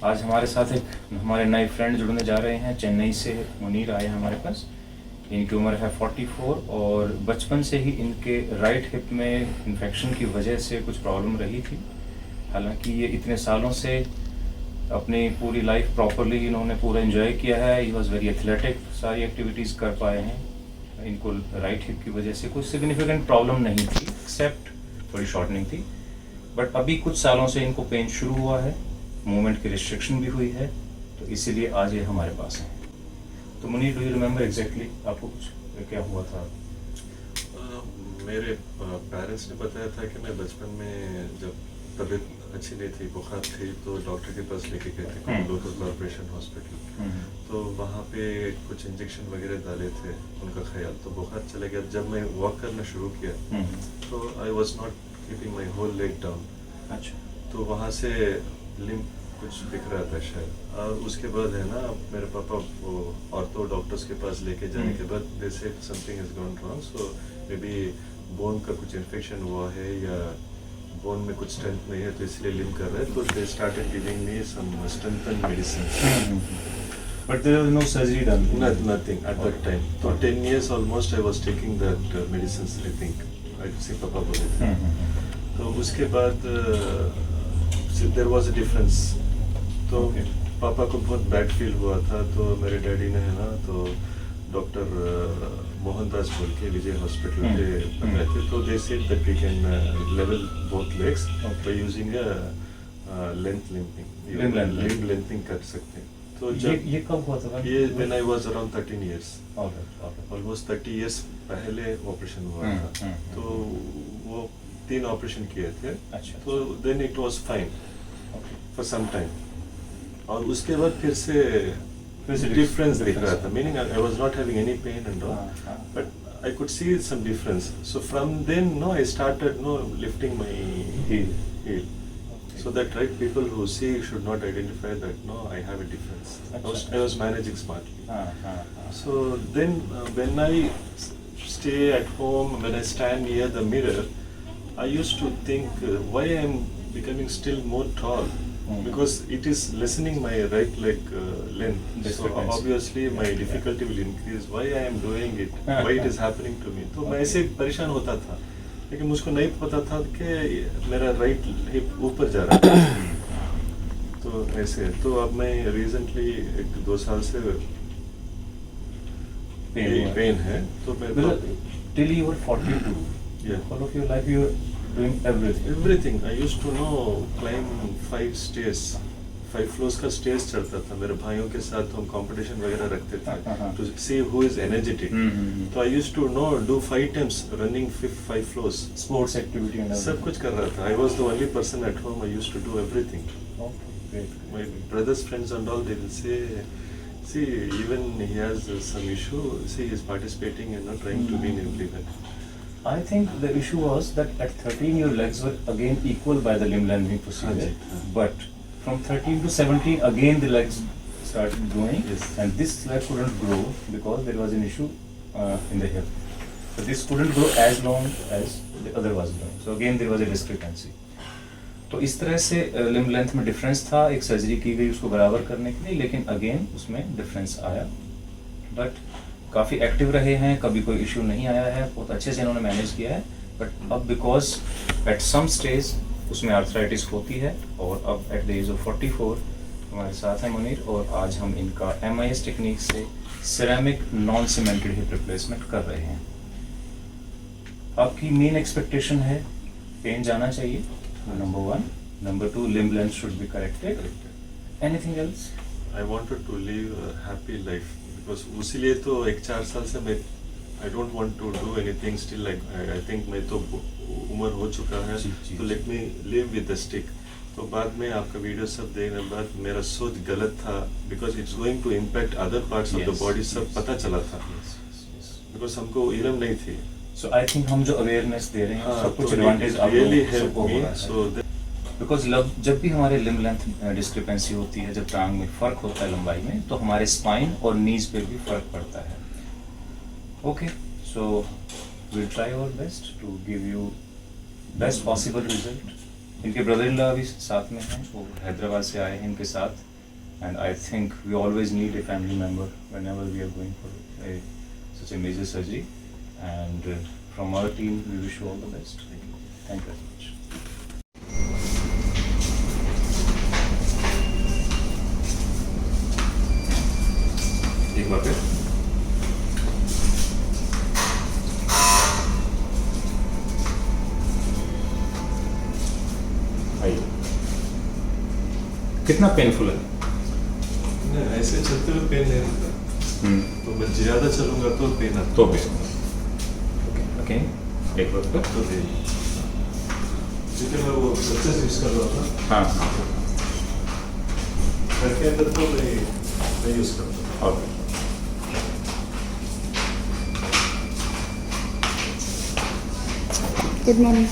आज हमारे साथ एक हमारे नए फ्रेंड जुड़ने जा रहे हैं। चेन्नई से मुनीर आए हैं हमारे पास। इनकी उम्र है 44 और बचपन से ही इनके राइट हिप में इन्फेक्शन की वजह से कुछ प्रॉब्लम रही थी। हालांकि ये इतने सालों से अपनी पूरी लाइफ प्रॉपरली इन्होंने पूरा एंजॉय किया है। ही वॉज वेरी एथलेटिक, सारी एक्टिविटीज़ कर पाए हैं। इनको राइट हिप की वजह से कुछ सिग्निफिकेंट प्रॉब्लम नहीं थी, एक्सेप्ट थोड़ी शॉर्टनिंग थी। बट अभी कुछ सालों से इनको पेन शुरू हुआ है, मूवमेंट की रिस्ट्रिक्शन भी हुई है, तो इसीलिए आज ये हमारे पास हैं। तो Munir, do you remember exactly आपको कुछ क्या हुआ था? मेरे पेरेंट्स ने बताया था कि मैं बचपन में जब तबीयत अच्छी नहीं थी, बुखार थी, तो डॉक्टर के पास लेके गए थे लोकल कॉर्पोरेशन हॉस्पिटल। तो वहाँ पे कुछ इंजेक्शन वगैरह डाले थे, उनका ख्याल, तो बुखार चले गया। जब मैं वॉक करना शुरू किया तो I was not keeping my whole leg down. अच्छा। तो वहाँ से लिम्फ कुछ दिख रहा था शायद, और उसके बाद है ना मेरे पापा वो ऑर्थो डॉक्टर्स के पास लेके जाने के बाद they said something is gone wrong, so may be bone का कुछ इन्फेक्शन हुआ है या बोन में कुछ स्ट्रेंथ नहीं है, तो इसलिए लिम्फ कर रहे हैं। तो they started giving me some strengthen medicine. But there was no surgery done? Nothing at that time. So 10 years almost I was taking that medicines, I think. I see पापा बोले थे। तो उसके बाद देयर वाज अ डिफरेंस। तो पापा को बहुत बैड फील हुआ था, तो मेरे डैडी ने है ना तो डॉक्टर मोहनदास बोल के विजय हॉस्पिटल पे बताए थे। तो they said that we can level both legs by using a length limping, limb lengthening कर सकते हैं। तो जब ये कब हुआ था? ये when I was around 13 years, almost 30 years पहले ऑपरेशन हुआ था। तो वो 3 ऑपरेशन किए थे। अच्छा। तो then it was fine for some time, और उसके बाद फिर से डिफरेंस दिख रहा था, meaning I was not having any pain and all, but I could see some difference. So from then no I started no lifting my heel. So that right, people who see should not identify that no, I have a difference. I was managing smartly. So then when I stay at home, when I stand near the mirror, I used to think why I am becoming still more tall, because it is lessening my right leg length. So obviously my difficulty will increase. Why I am doing it? Why it is happening to me? तो मैं ऐसे परेशान होता था, लेकिन मुझको नहीं पता था कि मेरा राइट हिप ऊपर जा रहा है। तो ऐसे तो अब मैं रिसेंटली 1-2 साल से पेन है। तो मैं till you were 42, yeah, all of your life you were doing everything. I used to know climb 5 stairs, 5 floors का स्टेज चढ़ता था। मेरे भाइयों के साथ हम कंपटीशन वगैरह रखते थे to see who is energetic. तो I used to know do 5 times running 5 floors. Sports activity and सब कुछ कर रहा था। I was the only person at home. I used to do everything. Okay, great. My brothers, friends and all, they will say, see, even he has some issue, see, he is participating and not trying to win everyone. I think the issue was that at 13 your legs were again equal by the limb lengthening procedure, but from 13 to 17 again the legs started growing. Yes. And this leg couldn't grow because there was an issue in the hip. So this couldn't grow as long as the other was growing. So again there was a discrepancy. तो इस तरह से limb length में difference था। एक surgery की गई उसको बराबर करने के लिए, लेकिन अगेन उसमें डिफरेंस आया। बट काफ़ी एक्टिव रहे हैं, कभी कोई इशू नहीं आया है, बहुत अच्छे से इन्होंने मैनेज किया है। बट अब बिकॉज एट सम स्टेज उसमें आर्थराइटिस होती है, और अब एट द एज ऑफ 44 हमारे साथ है मुनीर, और आज हम इनका MIS टेक्निक से ceramic non cemented hip replacement कर रहे हैं। आपकी मेन एक्सपेक्टेशन है पेन जाना चाहिए, number 1, number 2 limb length should be corrected. Anything else? I wanted to live a happy life, because उसीलिए तो 1-4 साल से मैं I don't want to do anything still, like I think मैं तो उम्र हो चुका है, तो let me live with the stick। तो बाद में आपका वीडियो सब देखने बाद मेरा सोच गलत था, because it's going to impact other parts of the body, सब पता चला था, because हमको इल्म नहीं थी। So I think हम जो अवेयरनेस दे रहे हैं सब कुछ तो advantage really helped me, so because जब भी हमारे लिम्ब लेंथ डिस्क्रिपेंसी होती है, जब टांग में फ़र्क होता है लंबाई में, तो हमारे स्पाइन और नीज पे भी फ़र्क पड़ता है। Okay, so will try our best to give you best possible result. इनके ब्रदर इन लॉ भी साथ में हैं, वो हैदराबाद से आए हैं इनके साथ। and I think we always need a family member whenever we are going for such a major surgery, and from our team we wish you all the best. Thank you very much. एक बार फिर आइए, कितना painful है? नहीं, ऐसे चलते हुए pen नहीं होता, तो मैं ज़्यादा चलूँगा तो पेन आता, तो पेन। ओके, एक बार फिर। तो पेन, क्योंकि मैं वो सक्सेस यूज़ कर रहा था। हाँ, घर के अंदर तो नहीं यूज़ करता। ओके। Good morning.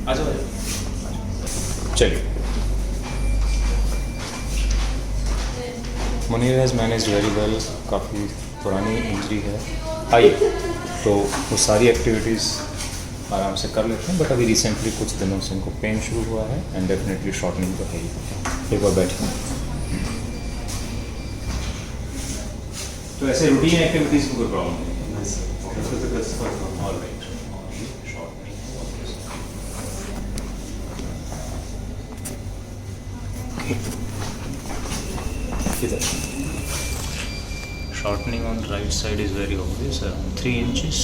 आ जाओ। चलिए। Munir has manage very well, काफ़ी पुरानी इंजरी है। आइए, तो वो सारी एक्टिविटीज़ आराम से कर लेते हैं, बट अभी रिसेंटली कुछ दिनों से इनको पेन शुरू हुआ है एंड डेफिनेटली शॉर्टनिंग तो है ही। एक बार बैठिए। तो ऐसे रूटीन एक्टिविटीज़ में कोई प्रॉब्लम नहीं है? ऑलराइट। इधर shortening on right side is very obvious, around 3 inches.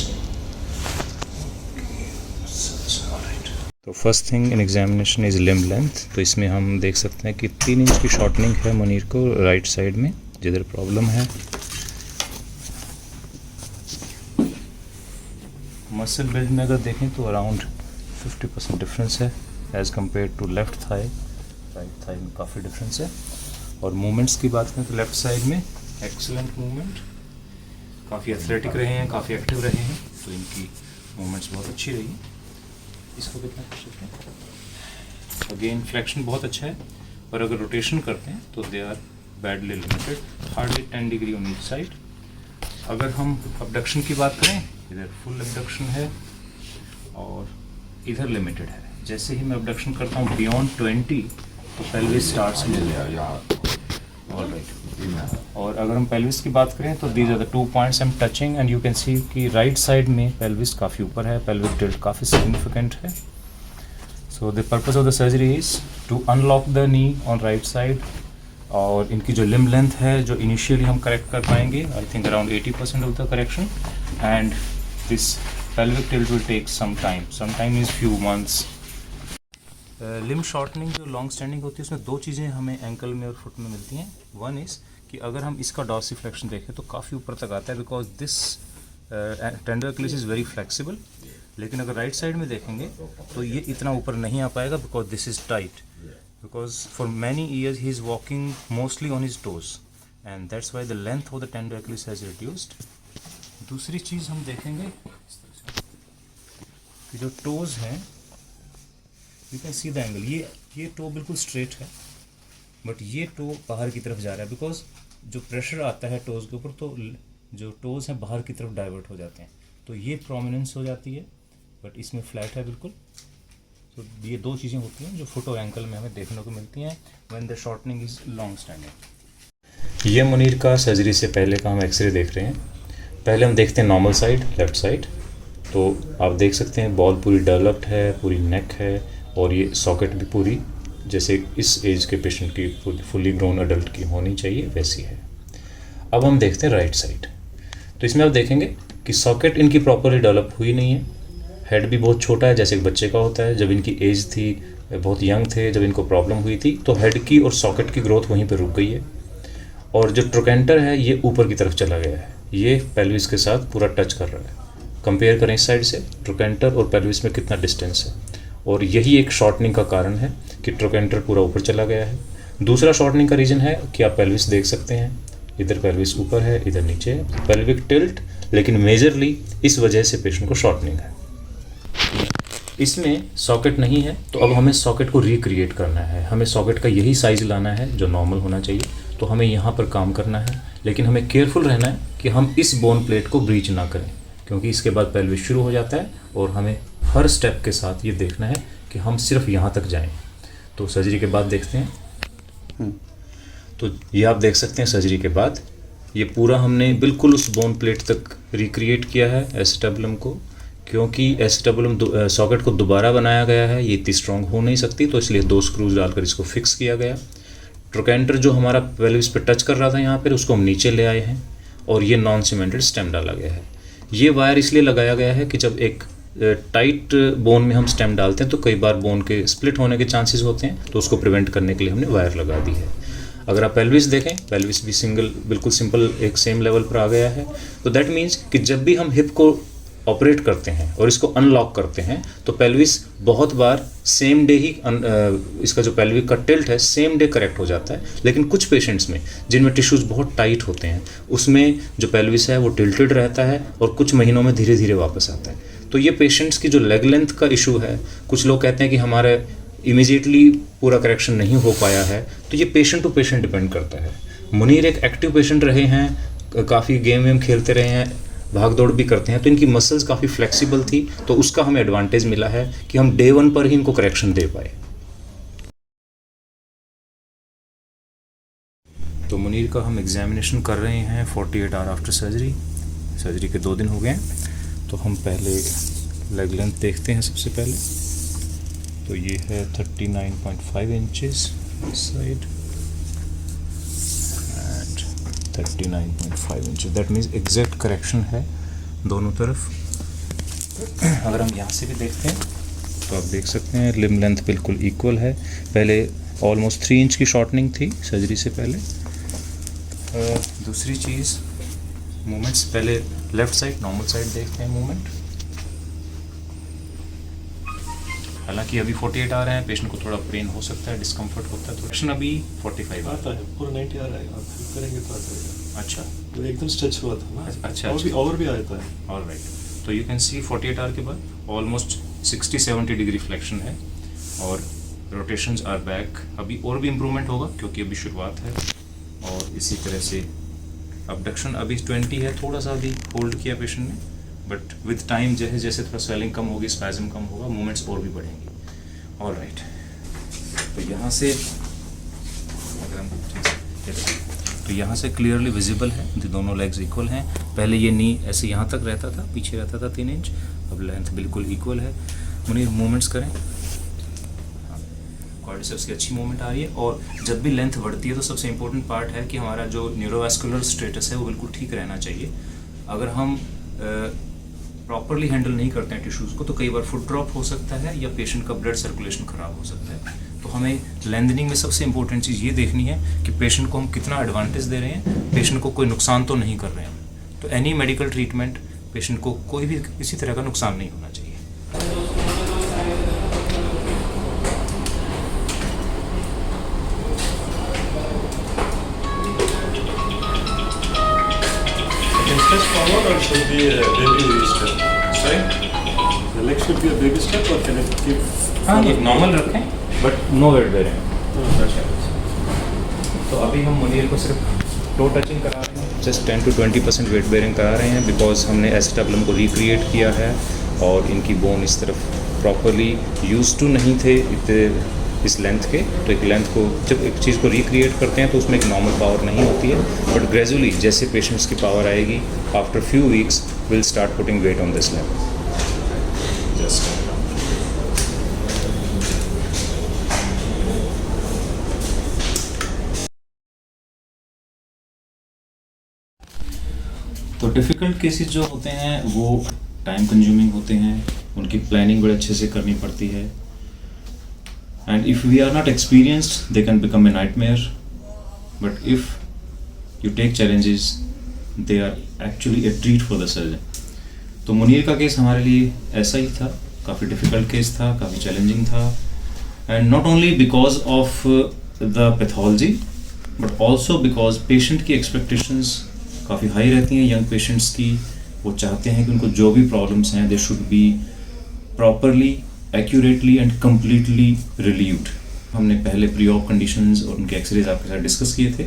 Alright. तो first thing in examination is limb length. तो इसमें हम देख सकते हैं कि 3 इंच की शॉर्टनिंग है मुनीर को राइट साइड में, जिधर प्रॉब्लम है। मसल बिल्ड में अगर देखें तो अराउंड 50% डिफरेंस है as compared to left thigh. Right thigh में काफ़ी डिफरेंस है। और मूवमेंट्स की बात करें तो लेफ़्ट साइड में एक्सीलेंट मूवमेंट, काफ़ी एथलेटिक रहे हैं, काफ़ी एक्टिव रहे हैं, तो इनकी मूवमेंट्स बहुत अच्छी रही। इसको कितना कर सकते हैं? अगेन फ्लेक्शन बहुत अच्छा है, पर अगर रोटेशन करते हैं तो they are badly limited, hardly 10 degree on each side. अगर हम अबडक्शन की बात करें, इधर फुल अबडक्शन है और इधर लिमिटेड है। जैसे ही मैं अबडक्शन करता हूँ बियॉन्ड 20 तो पेल्विस स्टार्ट्स ऑलराइट। और अगर हम पेल्विस की बात करें तो these are the 2 points I am touching and you can see कि राइट साइड में पेल्विस काफ़ी ऊपर है, पेल्विक टिल्ट काफ़ी सिग्निफिकेंट है। So the purpose of the surgery is to unlock the knee on right side. और इनकी जो लिम्ब लेंथ है जो इनिशियली हम करेक्ट कर पाएंगे, I think around 80% of the correction, and this pelvic tilt will take some time is few months. Limb shortening जो long standing होती है उसमें 2 चीज़ें हमें एंकल में और फुट में मिलती हैं। वन इज़ कि अगर हम इसका डॉर्सिफ्लेक्शन देखें तो काफ़ी ऊपर तक आता है, because this tendo Achilles is very flexible. लेकिन अगर राइट साइड में देखेंगे तो ये इतना ऊपर नहीं आ पाएगा, because this is tight, because for many years he is walking mostly on his toes and that's why the length of the tendo Achilles has reduced. दूसरी चीज़ हम देखेंगे कि जो टोज हैं, you can see the angle, ये toe बिल्कुल straight है, बट ये टो बाहर की तरफ जा रहा है, बिकॉज जो प्रेशर आता है टोज़ के ऊपर तो जो टोज़ हैं बाहर की तरफ डाइवर्ट हो जाते हैं, तो ये प्रोमिनेंस हो जाती है, बट इसमें फ्लैट है बिल्कुल। तो ये 2 चीज़ें होती हैं जो फुट और एंकल में हमें देखने को मिलती हैं when the shortening is long standing. ये मुनीर का सर्जरी से पहले का हम एक्सरे देख रहे हैं। पहले हम देखते हैं नॉर्मल साइड, लेफ्ट साइड। तो आप देख सकते हैं बॉल पूरी डेवलप्ड है, पूरी नेक है, और ये सॉकेट भी पूरी जैसे इस एज के पेशेंट की फुली ग्रोन अडल्ट की होनी चाहिए वैसी है। अब हम देखते हैं राइट साइड। तो इसमें आप देखेंगे कि सॉकेट इनकी प्रॉपरली डेवलप हुई नहीं है, हेड भी बहुत छोटा है जैसे एक बच्चे का होता है। जब इनकी एज थी, बहुत यंग थे जब इनको प्रॉब्लम हुई थी, तो हेड की और सॉकेट की ग्रोथ वहीं पर रुक गई है। और जो ट्रोकेंटर है ये ऊपर की तरफ चला गया है, ये पेल्विस के साथ पूरा टच कर रहा है। कंपेयर करें इस साइड से ट्रोकेंटर और पेल्विस में कितना डिस्टेंस है, और यही एक शॉर्टनिंग का कारण है कि ट्रोकेंटर पूरा ऊपर चला गया है। दूसरा शॉर्टनिंग का रीज़न है कि आप पेल्विस देख सकते हैं, इधर पेल्विस ऊपर है, इधर नीचे है, पेल्विक टिल्ट, लेकिन मेजरली इस वजह से पेशेंट को शॉर्टनिंग है। इसमें सॉकेट नहीं है, तो अब हमें सॉकेट को रिक्रिएट करना है, हमें सॉकेट का यही साइज़ लाना है जो नॉर्मल होना चाहिए। तो हमें यहाँ पर काम करना है, लेकिन हमें केयरफुल रहना है कि हम इस बोन प्लेट को ब्रीच ना करें, क्योंकि इसके बाद पेल्विस शुरू हो जाता है और हमें हर स्टेप के साथ ये देखना है कि हम सिर्फ यहाँ तक जाएं। तो सर्जरी के बाद देखते हैं। तो ये आप देख सकते हैं सर्जरी के बाद ये पूरा हमने बिल्कुल उस बोन प्लेट तक रिक्रिएट किया है एसिटाबुलम को, क्योंकि एसिटाबुलम सॉकेट को दोबारा बनाया गया है, ये इतनी स्ट्रॉन्ग हो नहीं सकती, तो इसलिए 2 स्क्रूज डालकर इसको फिक्स किया गया। ट्रोकेंटर जो हमारा पेल्विस पे टच कर रहा था यहाँ पर, उसको हम नीचे ले आए हैं और ये नॉन सीमेंटेड स्टेम डाला गया है। ये वायर इसलिए लगाया गया है कि जब एक टाइट बोन में हम स्टेम डालते हैं तो कई बार बोन के स्प्लिट होने के चांसेस होते हैं, तो उसको प्रिवेंट करने के लिए हमने वायर लगा दी है। अगर आप पेल्विस देखें, पेल्विस भी बिल्कुल सिंपल एक सेम लेवल पर आ गया है। तो दैट मीन्स कि जब भी हम हिप को ऑपरेट करते हैं और इसको अनलॉक करते हैं तो पेल्विस बहुत बार सेम डे ही इसका जो पेल्विक का टिल्ट है सेम डे करेक्ट हो जाता है। लेकिन कुछ पेशेंट्स में जिनमें टिश्यूज़ बहुत टाइट होते हैं उसमें जो पेल्विस है वो टिल्टेड रहता है और कुछ महीनों में धीरे धीरे वापस आता है। तो ये पेशेंट्स की जो लेग लेंथ का इशू है, कुछ लोग कहते हैं कि हमारे इमीडिएटली पूरा करेक्शन नहीं हो पाया है, तो ये पेशेंट टू पेशेंट डिपेंड करता है। मुनीर एक एक्टिव पेशेंट रहे हैं, काफ़ी गेम वेम खेलते रहे हैं, भाग दौड़ भी करते हैं, तो इनकी मसल्स काफ़ी फ्लेक्सिबल थी, तो उसका हमें एडवांटेज मिला है कि हम डे 1 पर ही इनको करेक्शन दे पाए। तो मुनीर का हम एग्जामिनेशन कर रहे हैं 48 आवर आफ्टर सर्जरी। सर्जरी के 2 दिन हो गए हैं। तो हम पहले लेग लेंथ देखते हैं। सबसे पहले तो ये है 39.5 इंचेस इस side and 39.5 inches, that means exact correction है दोनों तरफ। अगर हम यहाँ से भी देखते हैं तो आप देख सकते हैं लिम लेंथ बिल्कुल इक्वल है। पहले ऑलमोस्ट 3 इंच की शॉर्टनिंग थी सर्जरी से पहले। दूसरी चीज़ मूवमेंट्स, पहले लेफ़्ट साइड नॉर्मल साइड देखते हैं मूवमेंट। हालांकि अभी 48 आ रहे हैं, पेशेंट को थोड़ा पेन हो सकता है, डिस्कम्फर्ट होता है, तो एक्शन अभी 45 आता है, पूरा 90 आ रहा है, आप फिर करेंगे तो आता है। अच्छा, तो एकदम स्ट्रेच हुआ था ना। अच्छा, और भी आता है। ऑलराइट, तो यू कैन सी 48 आवर के बाद ऑलमोस्ट 60-70 डिग्री फ्लेक्शन है और रोटेशंस आर बैक। अभी और भी इम्प्रूवमेंट होगा क्योंकि अभी शुरुआत है। और इसी तरह से अबडक्शन अभी 20 है, थोड़ा सा अभी होल्ड किया पेशेंट ने, बट विद टाइम जैसे जैसे थोड़ा स्वेलिंग कम होगी, स्पैज़म कम होगा, मूवमेंट्स और भी बढ़ेंगी। ऑलराइट, तो यहाँ से अगर हम तो यहाँ से क्लियरली विजिबल है कि दोनों लेग्स इक्वल हैं। पहले ये नी ऐसे यहाँ तक रहता था, पीछे रहता था 3 इंच, अब लेंथ बिल्कुल इक्वल है। मुनीर मूवमेंट्स करें, क्वाड्रिसेप्स की अच्छी मूवमेंट आ रही है। और जब भी लेंथ बढ़ती है तो सबसे इम्पोर्टेंट पार्ट है कि हमारा जो न्यूरोवास्कुलर स्टेटस है वो बिल्कुल ठीक रहना चाहिए। अगर हम प्रॉपरली हैंडल नहीं करते हैं टिश्यूज़ को तो कई बार फुट ड्रॉप हो सकता है या पेशेंट का ब्लड सर्कुलेशन ख़राब हो सकता है। तो हमें लेंथनिंग में सबसे इम्पोर्टेंट चीज़ ये देखनी है कि पेशेंट को हम कितना एडवांटेज दे रहे हैं, पेशेंट को कोई नुकसान तो नहीं कर रहे हैं। तो एनी मेडिकल ट्रीटमेंट पेशेंट को कोई भी किसी तरह का नुकसान नहीं होना चाहिए। Step forward or should be a baby step? Sorry? The leg should be a baby step or can it keep? हाँ, ये नॉर्मल रखें बट नो वेट बेयरिंग। तो अभी हम मुनीर को सिर्फ टो टचिंग करा रहे हैं, जस्ट 10 to 20% वेट बेयरिंग करा रहे हैं, बिकॉज हमने एसिटाबुलम को रिक्रिएट किया है और इनकी बोन इस तरफ प्रॉपरली यूज टू नहीं थे इतने इस लेंथ के। तो एक लेंथ को जब एक चीज़ को रिक्रिएट करते हैं तो उसमें एक नॉर्मल पावर नहीं होती है, बट ग्रेजुअली जैसे पेशेंट्स की पावर आएगी after few weeks will start putting weight on this length. Just तो डिफ़िकल्ट केसेस जो होते हैं वो टाइम कंज्यूमिंग होते हैं, उनकी प्लानिंग बड़े अच्छे से करनी पड़ती है। And if we are not experienced, they can become a nightmare. But if you take challenges, they are actually a treat for the surgeon. तो मुनीर का केस हमारे लिए ऐसा ही था, काफ़ी डिफ़िकल्ट केस था, काफ़ी चैलेंजिंग था, and not only because of the pathology, but also because patient की expectations काफ़ी हाई रहती हैं यंग पेशेंट्स की। वो चाहते हैं कि उनको जो भी प्रॉब्लम्स हैं they should be properly accurately and completely relieved. हमने पहले प्री ऑप कंडीशंस और उनके एक्सरेज आपके साथ डिस्कस किए थे।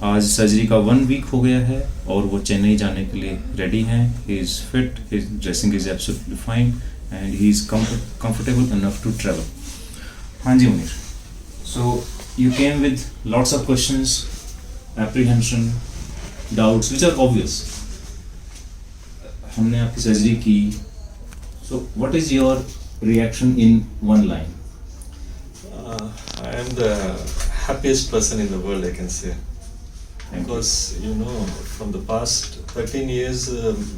आज सर्जरी का 1 वीक हो गया है और वो चेन्नई जाने के लिए रेडी हैं। He is fit, his dressing is absolutely fine and he is comfortable enough to travel. हाँ जी मुनीर, सो you came with lots of questions, apprehension, doubts, which are obvious. हमने आपकी सर्जरी की, so what is your reaction in one line? I am the happiest person in the world, I can say. Thank you. Because you know, from the past 13 years,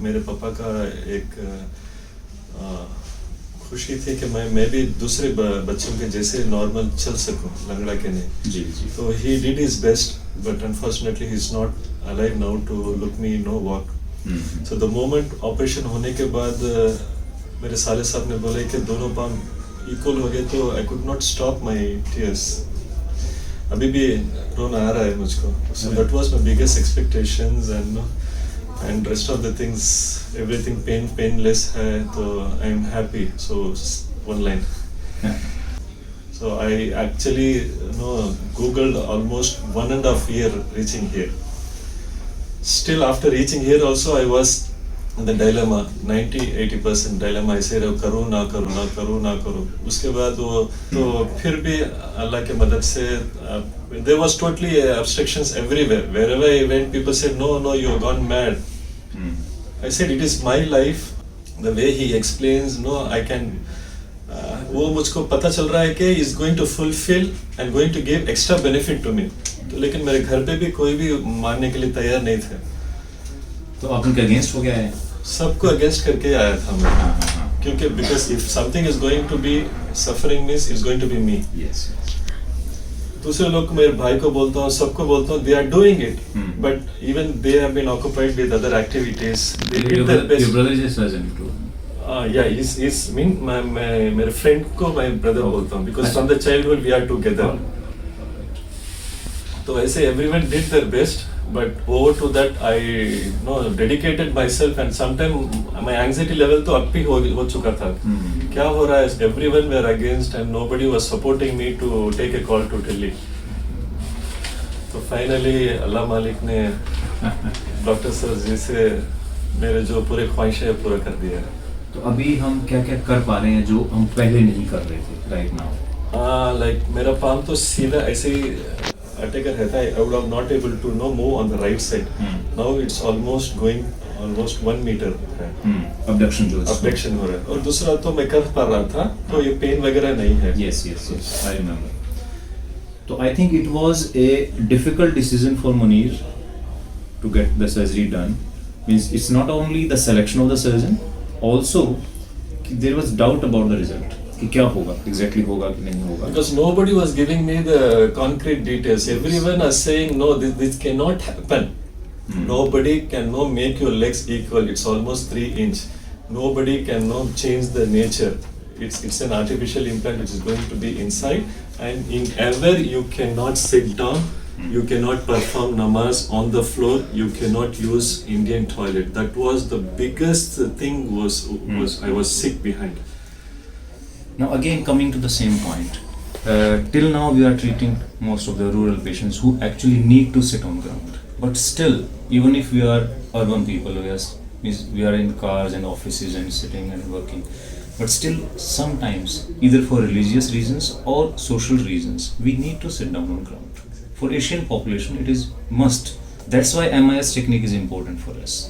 मेरे पापा का एक खुशी थी कि मैं भी दूसरे बच्चों के जैसे नॉर्मल चल सकूं, लंगड़ा के नहीं. जी जी. So he did his best, but unfortunately he is not alive now to look me walk. So the moment operation होने के बाद मेरे साले साहब ने बोले कि दोनों पाँव इक्वल हो गए, तो I could not stop my tears. अभी भी रोना आ रहा है मुझको. So that was my biggest expectations, and rest of the things, everything painless है, तो I am happy. So one line. So I actually Googled almost 1.5 year reaching here. Still after reaching here also I was in the dilemma, 90-80% dilemma. ऐसे करूँ ना करूँ. उसके बाद वो तो फिर भी अल्लाह के मदद से there was totally obstructions everywhere. Wherever I went, people said no, you have gone mad. I said it is my life. The way he explains, I can. वो मुझको पता चल रहा है कि is going to fulfill and going to give extra benefit to me. तो लेकिन मेरे घर पे भी कोई भी मानने के लिए तैयार नहीं थे. तो आप उनके अगेंस्ट हो गया है? सबको अगेंस्ट करके आया था मैं. क्योंकि because if something is going to be suffering means it's going to be me. Yes. दूसरे लोग को, मेरे भाई को बोलता हूँ, सबको बोलता हूँ, they are doing it, but even they have been occupied with other activities. They did their best. Your brother is a surgeon too. Yeah, he's मेरे friend को my brother बोलता हूँ, because from the childhood we are together. तो ऐसे everyone did their best, but over to that I dedicated myself, and sometimes my anxiety level तो अब भी हो चुका था. क्या हो रहा है? Everyone were against and nobody was supporting me to take a call to Delhi. तो finally अल्लाह मालिक ने डॉक्टर सर जी से मेरे जो पूरे ख्वाहिशें पूरा कर दिया. तो अभी हम क्या क्या कर पा रहे हैं जो हम पहले नहीं कर रहे थे right now? Like मेरा पाम तो सीधा ऐसे ही अटका रहता है. I would have not able to move on the right side. Now it's almost going almost 1 meter. Abduction जो abduction हो रहा है. और दूसरा तो मैं कर पा रहा था, तो ये पेन वगैरह नहीं है. Yes, I remember. So I think it was a difficult decision for Munir to get the surgery done. Means it's not only the selection of the surgeon, also there was doubt about the result. कि क्या होगा, exactly होगा कि नहीं होगा. Because nobody was giving me the concrete details. Everyone is saying no, this cannot happen. Nobody can make your legs equal. It's almost 3 inch. Nobody can change the nature. It's an artificial implant which is going to be inside, and in ever you cannot sit down. You cannot perform namaz on the floor. You cannot use Indian toilet. That was the biggest thing. I was sick behind. Now again coming to the same point, till now we are treating most of the rural patients who actually need to sit on ground. But still, even if we are urban people, we are in cars and offices and sitting and working, but still sometimes, either for religious reasons or social reasons, we need to sit down on ground. For Asian population, it is must. That's why MIS technique is important for us.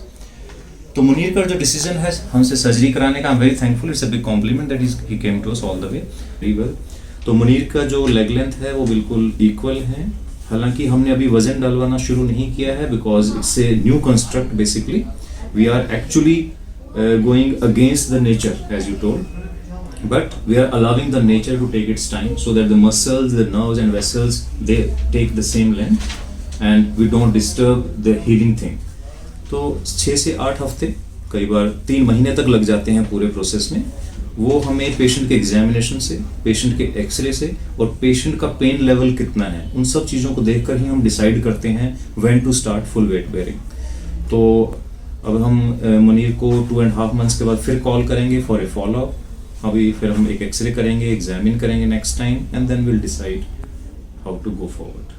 तो मुनीर का जो decision है हमसे surgery कराने का, I am very thankful. It's a big compliment that he came to us all the way very well. तो मुनीर का जो लेग लेंथ है वो बिल्कुल इक्वल है. हालांकि हमने अभी वजन डलवाना शुरू नहीं किया है because it's a new construct. Basically we are actually going against the nature as you told, but we are allowing the nature to take its time so that the muscles, the nerves and vessels, they take the same length and we don't disturb the healing thing. तो 6 से 8 हफ्ते, कई बार 3 महीने तक लग जाते हैं पूरे प्रोसेस में. वो हमें पेशेंट के एग्जामिनेशन से, पेशेंट के एक्सरे से और पेशेंट का पेन लेवल कितना है, उन सब चीज़ों को देखकर ही हम डिसाइड करते हैं when to start full weight bearing. तो अब हम मुनीर को 2.5 months के बाद फिर कॉल करेंगे फॉर ए फॉलोअप. अभी फिर हम एक एक्सरे करेंगे, एग्जामिन करेंगे next time, and then will decide how to go forward.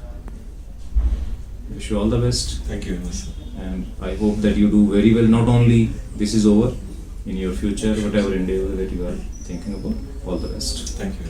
Wish you all the best. Thank you. And I hope that you do very well. Not only this is over, in your future, whatever endeavor that you are thinking about, all the best. Thank you.